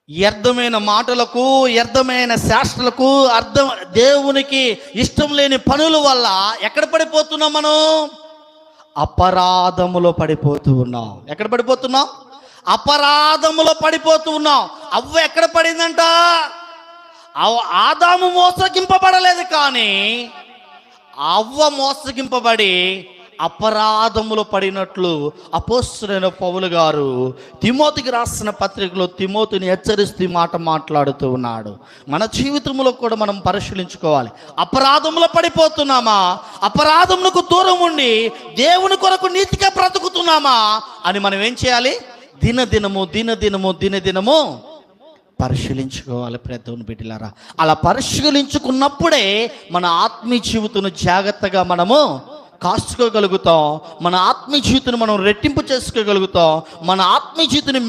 వ్యర్థమైన మాటలకు, వ్యర్థమైన శాస్త్రాలకు, దేవునికి ఇష్టం లేని పనుల వల్ల ఎక్కడ పడిపోతున్నాం మనం? అపరాధములో పడిపోతూ ఉన్నాం. ఎక్కడ పడిపోతున్నాం? అపరాధములో పడిపోతూ ఉన్నాం. అవ్వ ఎక్కడ పడిందంట? ఆదాము మోసగింపబడలేదు, కానీ అవ్వ మోసగింపబడి అపరాధములో పడినట్లు అపోస్తలుడైన పౌలు గారు తిమోతికి రాసిన పత్రికలో తిమోతిని హెచ్చరిస్తూ మాట మాట్లాడుతూ ఉన్నాడు. మన జీవితంలో కూడా మనం పరిశీలించుకోవాలి. అపరాధములో పడిపోతున్నామా? అపరాధములకు దూరం ఉండి దేవుని కొరకు నీతిగా బ్రతుకుతున్నామా అని మనం ఏం చేయాలి? దినదినము పరిశీలించుకోవాలి. దేవుని బిడ్డలారా, అలా పరిశీలించుకున్నప్పుడే మన ఆత్మీయ జీవితం జాగ్రత్తగా మనము కాసుకోగలుగుతాం. మన ఆత్మీయ జీవితాన్ని మనం రెట్టింపు చేసుకోగలుగుతాం. మన ఆత్మీయ జీవితాన్ని